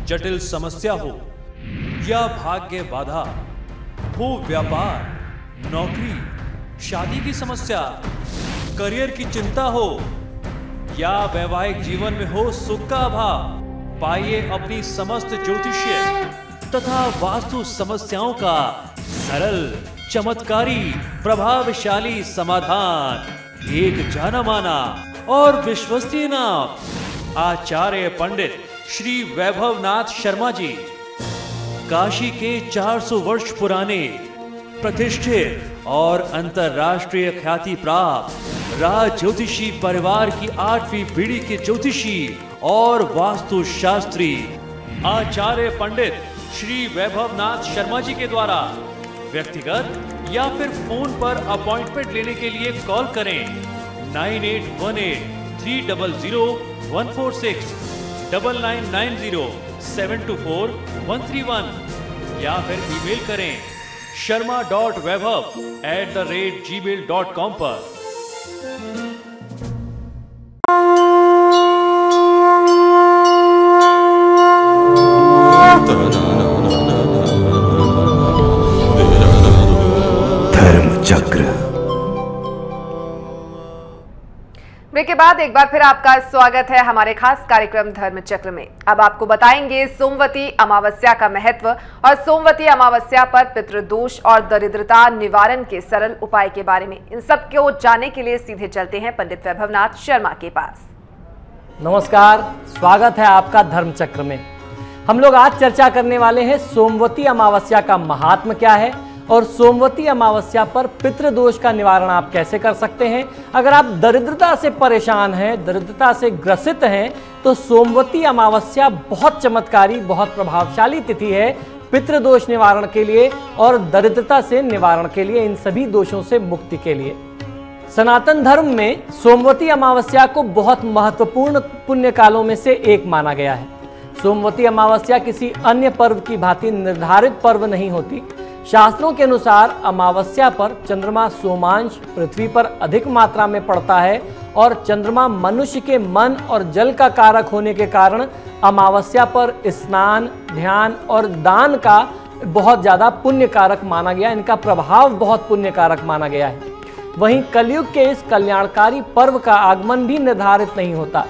जटिल समस्या हो या भाग्य बाधा हो, व्यापार, नौकरी, शादी की समस्या, करियर की चिंता हो या वैवाहिक जीवन में हो सुख का अभाव, पाइए अपनी समस्त ज्योतिषीय तथा वास्तु समस्याओं का सरल, चमत्कारी, प्रभावशाली समाधान। एक जाना माना और विश्वसनीय नाम, आचार्य पंडित श्री वैभवनाथ शर्मा जी, काशी के 400 वर्ष पुराने प्रतिष्ठित और अंतरराष्ट्रीय ख्याति प्राप्त राज ज्योतिषी परिवार की 8वीं पीढ़ी के ज्योतिषी और वास्तु शास्त्री आचार्य पंडित श्री वैभवनाथ शर्मा जी के द्वारा व्यक्तिगत या फिर फोन पर अपॉइंटमेंट लेने के लिए कॉल करें 9818300146, 9990724131 या फिर ईमेल करें sharma.vaibhav@gmail.com पर। ब्रेक के बाद एक बार फिर आपका स्वागत है हमारे खास कार्यक्रम धर्म चक्र में। अब आपको बताएंगे सोमवती अमावस्या का महत्व और सोमवती अमावस्या पर पितृदोष और दरिद्रता निवारण के सरल उपाय के बारे में। इन सब को जानने के लिए सीधे चलते हैं पंडित वैभवनाथ शर्मा के पास। नमस्कार, स्वागत है आपका धर्म चक्र में। हम लोग आज चर्चा करने वाले हैं सोमवती अमावस्या का महात्म क्या है और सोमवती अमावस्या पर पितृदोष का निवारण आप कैसे कर सकते हैं। अगर आप दरिद्रता से परेशान हैं, दरिद्रता से ग्रसित हैं, तो सोमवती अमावस्या बहुत चमत्कारी, बहुत प्रभावशाली तिथि है पितृदोष निवारण के लिए और दरिद्रता से निवारण के लिए, इन सभी दोषों से मुक्ति के लिए। सनातन धर्म में सोमवती अमावस्या को बहुत महत्वपूर्ण पुण्य कालों में से एक माना गया है। सोमवती अमावस्या किसी अन्य पर्व की भांति निर्धारित पर्व नहीं होती। शास्त्रों के अनुसार अमावस्या पर चंद्रमा सोमांश पृथ्वी पर अधिक मात्रा में पड़ता है और चंद्रमा मनुष्य के मन और जल का कारक होने के कारण अमावस्या पर स्नान, ध्यान और दान का बहुत ज़्यादा पुण्य कारक माना गया। इनका प्रभाव बहुत पुण्य कारक माना गया है। वहीं कलयुग के इस कल्याणकारी पर्व का आगमन भी निर्धारित नहीं होता।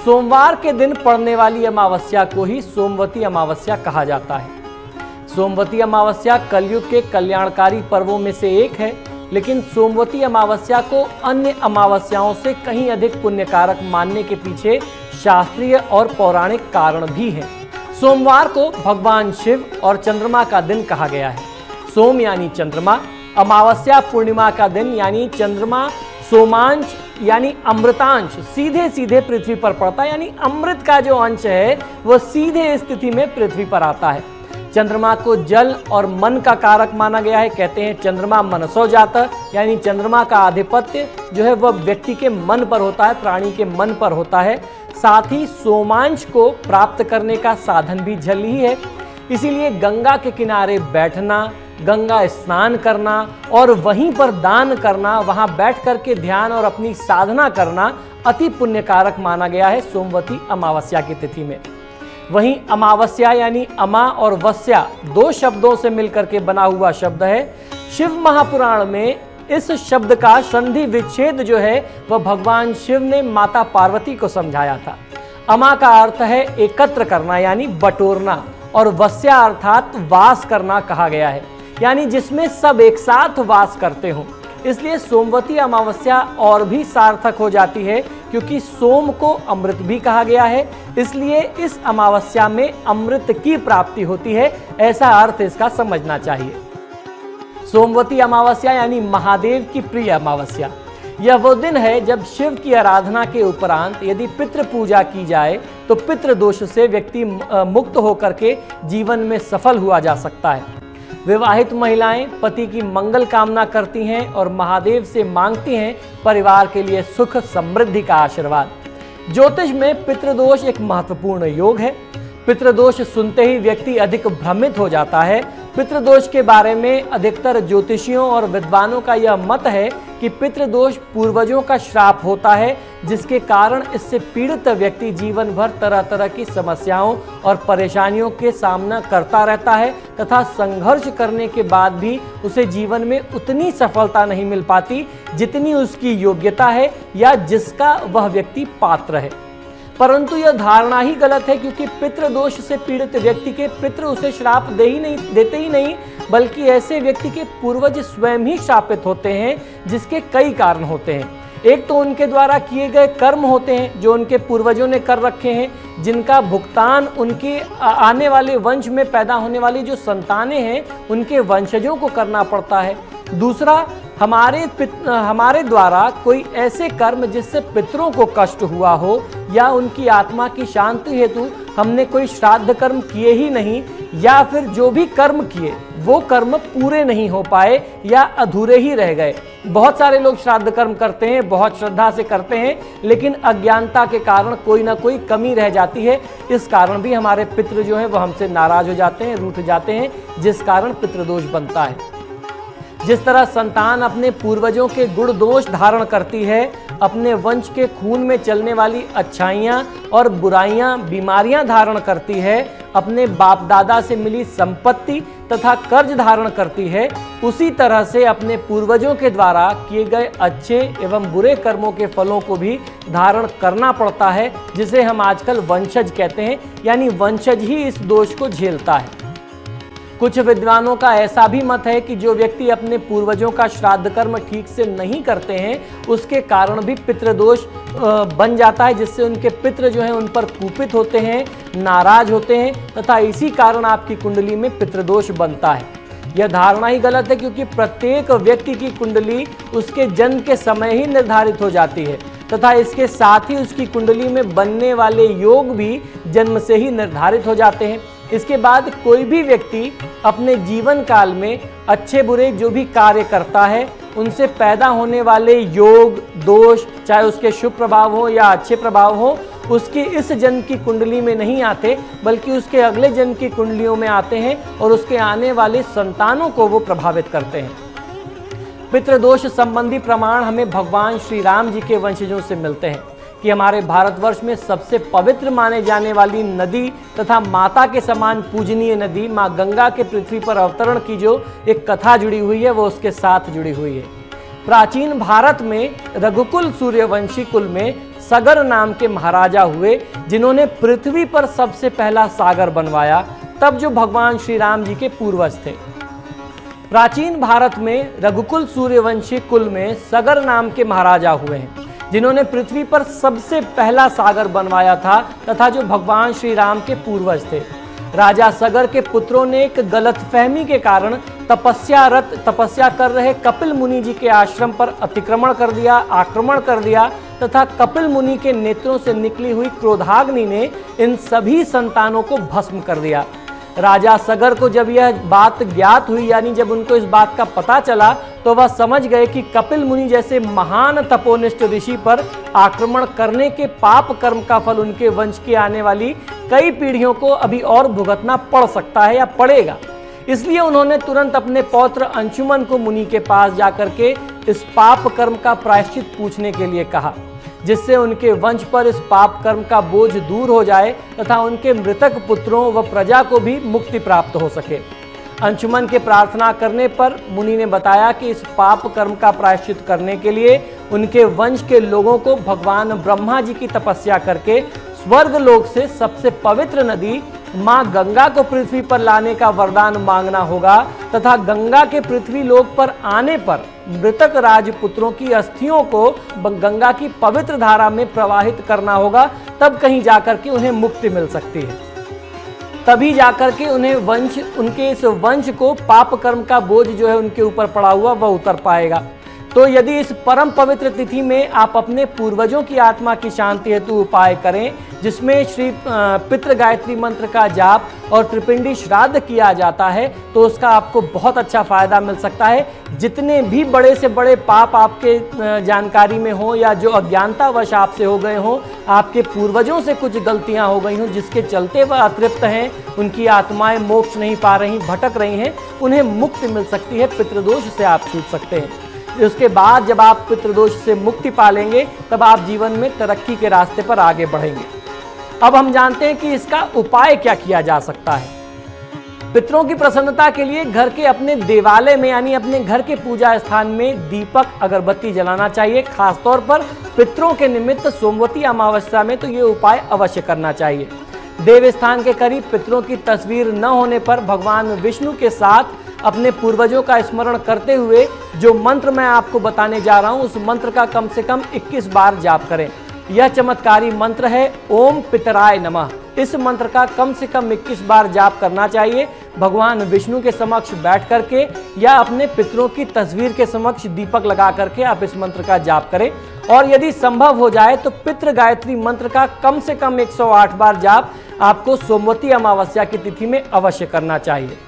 सोमवार के दिन पड़ने वाली अमावस्या को ही सोमवती अमावस्या कहा जाता है। सोमवती अमावस्या कलयुग के कल्याणकारी पर्वों में से एक है, लेकिन सोमवती अमावस्या को अन्य अमावस्याओं से कहीं अधिक पुण्यकारक मानने के पीछे शास्त्रीय और पौराणिक कारण भी हैं। सोमवार को भगवान शिव और चंद्रमा का दिन कहा गया है। सोम यानी चंद्रमा, अमावस्या पूर्णिमा का दिन यानी चंद्रमा सोमांश यानी अमृतांश सीधे सीधे पृथ्वी पर पड़ता है, यानी अमृत का जो अंश है वह सीधे स्थिति में पृथ्वी पर आता है। चंद्रमा को जल और मन का कारक माना गया है। कहते हैं चंद्रमा मनसो जाता, यानी चंद्रमा का आधिपत्य जो है वह व्यक्ति के मन पर होता है, प्राणी के मन पर होता है। साथ ही सोमांश को प्राप्त करने का साधन भी जल ही है। इसीलिए गंगा के किनारे बैठना, गंगा स्नान करना और वहीं पर दान करना, वहां बैठ करके ध्यान और अपनी साधना करना अति पुण्यकारक माना गया है सोमवती अमावस्या की तिथि में। वहीं अमावस्या यानी अमा और वस्या दो शब्दों से मिलकर के बना हुआ शब्द है। शिव महापुराण में इस शब्द का संधि विच्छेद जो है वह भगवान शिव ने माता पार्वती को समझाया था। अमा का अर्थ है एकत्र करना यानी बटोरना और वस्या अर्थात वास करना कहा गया है, यानी जिसमें सब एक साथ वास करते हों। इसलिए सोमवती अमावस्या और भी सार्थक हो जाती है क्योंकि सोम को अमृत भी कहा गया है, इसलिए इस अमावस्या में अमृत की प्राप्ति होती है, ऐसा अर्थ इसका समझना चाहिए। सोमवती अमावस्या यानी महादेव की प्रिय अमावस्या। यह वो दिन है जब शिव की आराधना के उपरांत यदि पितृ पूजा की जाए तो पितृ दोष से व्यक्ति मुक्त होकर के जीवन में सफल हुआ जा सकता है। विवाहित महिलाएं पति की मंगल कामना करती हैं और महादेव से मांगती हैं परिवार के लिए सुख समृद्धि का आशीर्वाद। ज्योतिष में पितृदोष एक महत्वपूर्ण योग है। पितृदोष सुनते ही व्यक्ति अधिक भ्रमित हो जाता है, पितृदोष के बारे में अधिकतर ज्योतिषियों और विद्वानों का यह मत है कि पितृदोष पूर्वजों का श्राप होता है, जिसके कारण इससे पीड़ित व्यक्ति जीवन भर तरह तरह की समस्याओं और परेशानियों के सामना करता रहता है तथा संघर्ष करने के बाद भी उसे जीवन में उतनी सफलता नहीं मिल पाती जितनी उसकी योग्यता है या जिसका वह व्यक्ति पात्र है। परंतु यह धारणा ही गलत है, क्योंकि पितृदोष से पीड़ित व्यक्ति के पितृ उसे श्राप देते ही नहीं बल्कि ऐसे व्यक्ति के पूर्वज स्वयं ही श्रापित होते हैं, जिसके कई कारण होते हैं। एक तो उनके द्वारा किए गए कर्म होते हैं जो उनके पूर्वजों ने कर रखे हैं, जिनका भुगतान उनके आने वाले वंश में पैदा होने वाली जो संतानें हैं उनके वंशजों को करना पड़ता है। दूसरा, हमारे द्वारा कोई ऐसे कर्म जिससे पितरों को कष्ट हुआ हो या उनकी आत्मा की शांति हेतु हमने कोई श्राद्ध कर्म किए ही नहीं, या फिर जो भी कर्म किए वो कर्म पूरे नहीं हो पाए या अधूरे ही रह गए। बहुत सारे लोग श्राद्ध कर्म करते हैं, बहुत श्रद्धा से करते हैं, लेकिन अज्ञानता के कारण कोई ना कोई कमी रह जाती है। इस कारण भी हमारे पितृ जो हैं वो हमसे नाराज हो जाते हैं, रूठ जाते हैं, जिस कारण पितृदोष बनता है। जिस तरह संतान अपने पूर्वजों के गुण दोष धारण करती है, अपने वंश के खून में चलने वाली अच्छाइयाँ और बुराइयाँ, बीमारियाँ धारण करती है, अपने बाप दादा से मिली संपत्ति तथा कर्ज धारण करती है, उसी तरह से अपने पूर्वजों के द्वारा किए गए अच्छे एवं बुरे कर्मों के फलों को भी धारण करना पड़ता है, जिसे हम आजकल वंशज कहते हैं, यानी वंशज ही इस दोष को झेलता है। कुछ विद्वानों का ऐसा भी मत है कि जो व्यक्ति अपने पूर्वजों का श्राद्ध कर्म ठीक से नहीं करते हैं उसके कारण भी पितृदोष बन जाता है, जिससे उनके पितृ जो हैं उन पर कुपित होते हैं, नाराज होते हैं तथा इसी कारण आपकी कुंडली में पितृदोष बनता है। यह धारणा ही गलत है, क्योंकि प्रत्येक व्यक्ति की कुंडली उसके जन्म के समय ही निर्धारित हो जाती है तथा इसके साथ ही उसकी कुंडली में बनने वाले योग भी जन्म से ही निर्धारित हो जाते हैं। इसके बाद कोई भी व्यक्ति अपने जीवन काल में अच्छे बुरे जो भी कार्य करता है उनसे पैदा होने वाले योग दोष, चाहे उसके शुभ प्रभाव हो या अच्छे प्रभाव हो, उसके इस जन्म की कुंडली में नहीं आते बल्कि उसके अगले जन्म की कुंडलियों में आते हैं और उसके आने वाले संतानों को वो प्रभावित करते हैं। पितृदोष संबंधी प्रमाण हमें भगवान श्री राम जी के वंशजों से मिलते हैं कि हमारे भारतवर्ष में सबसे पवित्र माने जाने वाली नदी तथा माता के समान पूजनीय नदी माँ गंगा के पृथ्वी पर अवतरण की जो एक कथा जुड़ी हुई है वो उसके साथ जुड़ी हुई है। प्राचीन भारत में रघुकुल सूर्यवंशी कुल में सगर नाम के महाराजा हुए, जिन्होंने पृथ्वी पर सबसे पहला सागर बनवाया, तब जो भगवान श्री राम जी के पूर्वज थे। प्राचीन भारत में रघुकुल सूर्यवंशी कुल में सगर नाम के महाराजा हुए हैं, जिन्होंने पृथ्वी पर सबसे पहला सागर बनवाया था तथा जो भगवान श्री राम के पूर्वज थे। राजा सगर के पुत्रों ने एक गलतफहमी के कारण तपस्या कर रहे कपिल मुनि जी के आश्रम पर आक्रमण कर दिया तथा कपिल मुनि के नेत्रों से निकली हुई क्रोधाग्नि ने इन सभी संतानों को भस्म कर दिया। राजा सगर को जब यह बात ज्ञात हुई, यानी जब उनको इस बात का पता चला, तो वह समझ गए कि कपिल मुनि जैसे महान तपोनिष्ठ ऋषि पर आक्रमण करने के पाप कर्म का फल उनके वंश की आने वाली कई पीढ़ियों को अभी और भुगतना पड़ सकता है या पड़ेगा। इसलिए उन्होंने तुरंत अपने पौत्र अंशुमन को मुनि के पास जाकर के इस पाप कर्म का प्रायश्चित पूछने के लिए कहा, जिससे उनके वंश पर इस पाप कर्म का बोझ दूर हो जाए तथा उनके मृतक पुत्रों व प्रजा को भी मुक्ति प्राप्त हो सके। अंशुमन के प्रार्थना करने पर मुनि ने बताया कि इस पाप कर्म का प्रायश्चित करने के लिए उनके वंश के लोगों को भगवान ब्रह्मा जी की तपस्या करके स्वर्ग लोक से सबसे पवित्र नदी माँ गंगा को पृथ्वी पर लाने का वरदान मांगना होगा तथा गंगा के पृथ्वी लोक पर आने पर मृतक राजपुत्रों की अस्थियों को गंगा की पवित्र धारा में प्रवाहित करना होगा, तब कहीं जाकर के उन्हें मुक्ति मिल सकती है। तभी जाकर के उनके इस वंश को पाप कर्म का बोझ जो है उनके ऊपर पड़ा हुआ वह उतर पाएगा। तो यदि इस परम पवित्र तिथि में आप अपने पूर्वजों की आत्मा की शांति हेतु उपाय करें, जिसमें श्री पितृ गायत्री मंत्र का जाप और त्रिपिंडी श्राद्ध किया जाता है, तो उसका आपको बहुत अच्छा फायदा मिल सकता है। जितने भी बड़े से बड़े पाप आपके जानकारी में हो या जो अज्ञानतावश आपसे हो गए हों, आपके पूर्वजों से कुछ गलतियां हो गई हों जिसके चलते वह अतृप्त हैं, उनकी आत्माएं मोक्ष नहीं पा रही, भटक रही हैं, उन्हें मुक्ति मिल सकती है, पितृदोष से आप छूट सकते हैं। उसके बाद जब आप पितृदोष से मुक्ति पालेंगे तब आप जीवन में तरक्की के रास्ते पर आगे बढ़ेंगे। अब हम जानते हैं कि इसका उपाय क्या किया जा सकता है। पितरों की प्रसन्नता के लिए घर के अपने देवालय में यानी अपने घर के पूजा स्थान में दीपक अगरबत्ती जलाना चाहिए। खासतौर पर पितरों के निमित्त सोमवती अमावस्या में तो ये उपाय अवश्य करना चाहिए। देवस्थान के करीब पितरों की तस्वीर न होने पर भगवान विष्णु के साथ अपने पूर्वजों का स्मरण करते हुए जो मंत्र मैं आपको बताने जा रहा हूं, उस मंत्र का कम से कम 21 बार जाप करें। यह चमत्कारी मंत्र है ओम पितराय नमः। इस मंत्र का कम से कम 21 बार जाप करना चाहिए। भगवान विष्णु के समक्ष बैठ करके या अपने पितरों की तस्वीर के समक्ष दीपक लगा करके आप इस मंत्र का जाप करें। और यदि संभव हो जाए तो पितृ गायत्री मंत्र का कम से कम 108 बार जाप आपको सोमवती अमावस्या की तिथि में अवश्य करना चाहिए।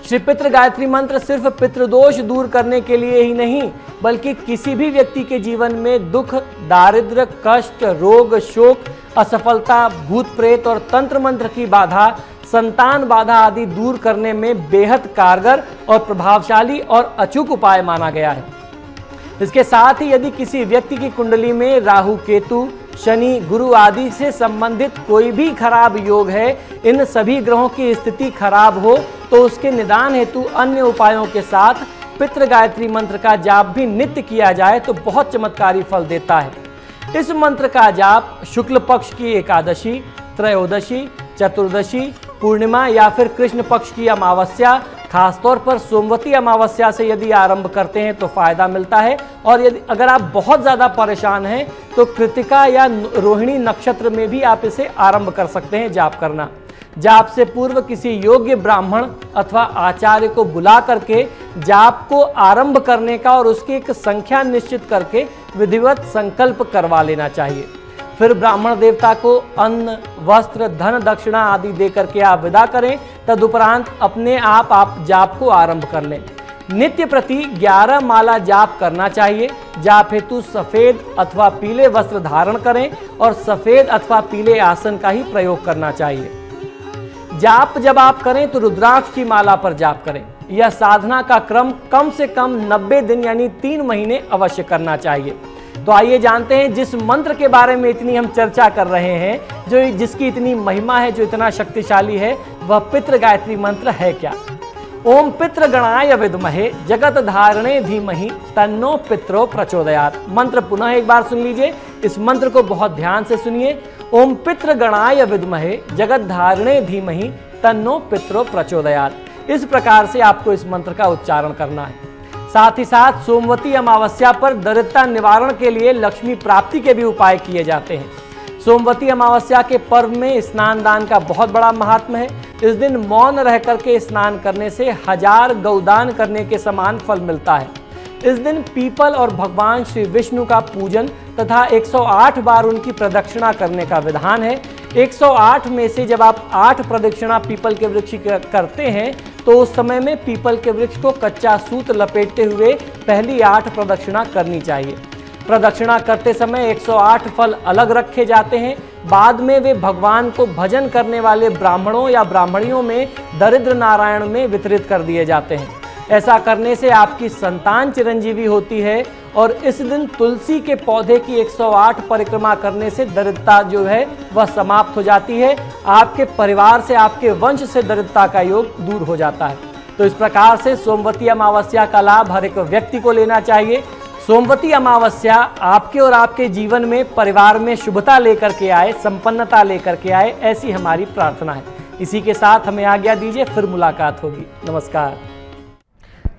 श्री पितृ गायत्री मंत्र सिर्फ पितृदोष दूर करने के लिए ही नहीं, बल्कि किसी भी व्यक्ति के जीवन में दुख, दारिद्र्य, कष्ट, रोग, शोक, असफलता, भूत प्रेत और तंत्र मंत्र की बाधा, संतान बाधा आदि दूर करने में बेहद कारगर और प्रभावशाली और अचूक उपाय माना गया है। इसके साथ ही यदि किसी व्यक्ति की कुंडली में राहु, केतु, शनि, गुरु आदि से संबंधित कोई भी खराब योग है, इन सभी ग्रहों की स्थिति खराब हो, तो उसके निदान हेतु अन्य उपायों के साथ पितृ गायत्री मंत्र का जाप भी नित्य किया जाए तो बहुत चमत्कारी फल देता है। इस मंत्र का जाप शुक्ल पक्ष की एकादशी, त्रयोदशी, चतुर्दशी, पूर्णिमा या फिर कृष्ण पक्ष की अमावस्या, खासतौर पर सोमवती अमावस्या से यदि आरंभ करते हैं तो फायदा मिलता है। और यदि अगर आप बहुत ज़्यादा परेशान हैं तो कृतिका या रोहिणी नक्षत्र में भी आप इसे आरंभ कर सकते हैं जाप करना। जाप से पूर्व किसी योग्य ब्राह्मण अथवा आचार्य को बुला करके जाप को आरंभ करने का और उसकी एक संख्या निश्चित करके विधिवत संकल्प करवा लेना चाहिए। फिर ब्राह्मण देवता को अन्न, वस्त्र, धन, दक्षिणा आदि दे करके आप विदा करें। तदुपरांत अपने आप जाप को आरंभ कर लें। नित्य प्रति 11 माला जाप करना चाहिए। जाप हेतु सफेद अथवा पीले वस्त्र धारण करें और सफेद अथवा पीले आसन का ही प्रयोग करना चाहिए। जाप जब आप करें तो रुद्राक्ष की माला पर जाप करें। यह साधना का क्रम कम से कम 90 दिन यानी 3 महीने अवश्य करना चाहिए। तो आइए जानते हैं जिस मंत्र के बारे में इतनी हम चर्चा कर रहे हैं, जो जिसकी इतनी महिमा है, जो इतना शक्तिशाली है, वह पितृ गायत्री मंत्र है क्या। ओम पितृ गणाय विद्महे जगत धारणे धीमहि तन्नो पित्रो प्रचोदयात्। मंत्र पुनः एक बार सुन लीजिए, इस मंत्र को बहुत ध्यान से सुनिए। ओम पितृ गणाय विद्महे जगत धारणे धीमहि तन्नो पित्रो प्रचोदयात्। इस प्रकार से आपको इस मंत्र का उच्चारण करना है। साथ ही साथ सोमवती अमावस्या पर दरिद्रता निवारण के लिए लक्ष्मी प्राप्ति के भी उपाय किए जाते हैं। सोमवती अमावस्या के पर्व में स्नान दान का बहुत बड़ा महात्म्य है। इस दिन मौन रह करके स्नान करने से 1000 गौदान करने के समान फल मिलता है। इस दिन पीपल और भगवान श्री विष्णु का पूजन तथा 108 बार उनकी प्रदक्षिणा करने का विधान है। 108 में से जब आप 8 प्रदक्षिणा पीपल के वृक्ष करते हैं तो उस समय में पीपल के वृक्ष को कच्चा सूत लपेटते हुए पहली 8 प्रदक्षिणा करनी चाहिए। प्रदक्षिणा करते समय 108 फल अलग रखे जाते हैं। बाद में वे भगवान को भजन करने वाले ब्राह्मणों या ब्राह्मणियों में दरिद्र नारायण में वितरित कर दिए जाते हैं। ऐसा करने से आपकी संतान चिरंजीवी होती है और इस दिन तुलसी के पौधे की 108 परिक्रमा करने से दरिद्रता जो है वह समाप्त हो जाती है। आपके परिवार से, आपके वंश से दरिद्रता का योग दूर हो जाता है। तो इस प्रकार से सोमवती अमावस्या का लाभ हर एक व्यक्ति को लेना चाहिए। सोमवती अमावस्या आपके और आपके जीवन में, परिवार में शुभता लेकर के आए, संपन्नता लेकर के आए, ऐसी हमारी प्रार्थना है। इसी के साथ हमें आज्ञा दीजिए, फिर मुलाकात होगी। नमस्कार।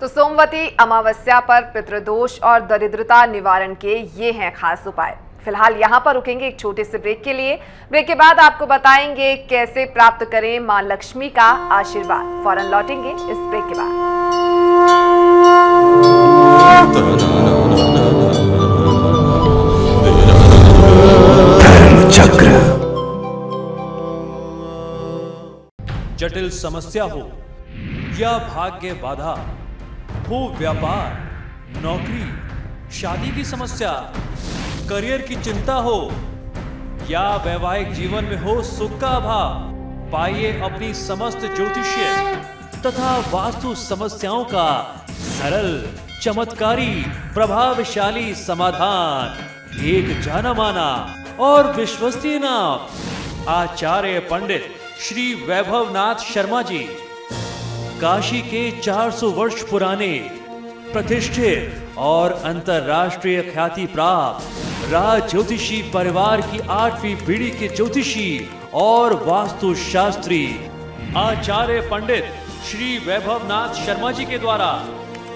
तो सोमवती अमावस्या पर पितृदोष और दरिद्रता निवारण के ये हैं खास उपाय। फिलहाल यहाँ पर रुकेंगे एक छोटे से ब्रेक के लिए। ब्रेक के बाद आपको बताएंगे कैसे प्राप्त करें मां लक्ष्मी का आशीर्वाद। फौरन लौटेंगे इस ब्रेक के बाद। धर्मचक्र। जटिल समस्या हो या भाग्य बाधा हो, व्यापार, नौकरी, शादी की समस्या, करियर की चिंता हो या वैवाहिक जीवन में हो सुख का अभाव, पाइए अपनी समस्त ज्योतिषीय तथा वास्तु समस्याओं का सरल, चमत्कारी, प्रभावशाली समाधान। एक जाना माना और विश्वसनीय नाम, आचार्य पंडित श्री वैभवनाथ शर्मा जी, काशी के 400 वर्ष पुराने प्रतिष्ठित और अंतरराष्ट्रीय ख्याति प्राप्त राज ज्योतिषी परिवार की 8वीं पीढ़ी के ज्योतिषी और वास्तु शास्त्री आचार्य पंडित श्री वैभवनाथ शर्मा जी के द्वारा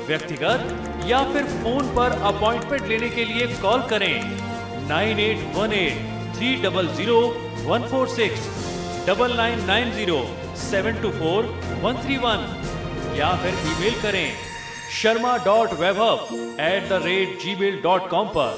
व्यक्तिगत या फिर फोन पर अपॉइंटमेंट लेने के लिए कॉल करें 9818-300-146, 9990-724-131 या फिर ईमेल करें sharma.vaibhav@gmail.com पर।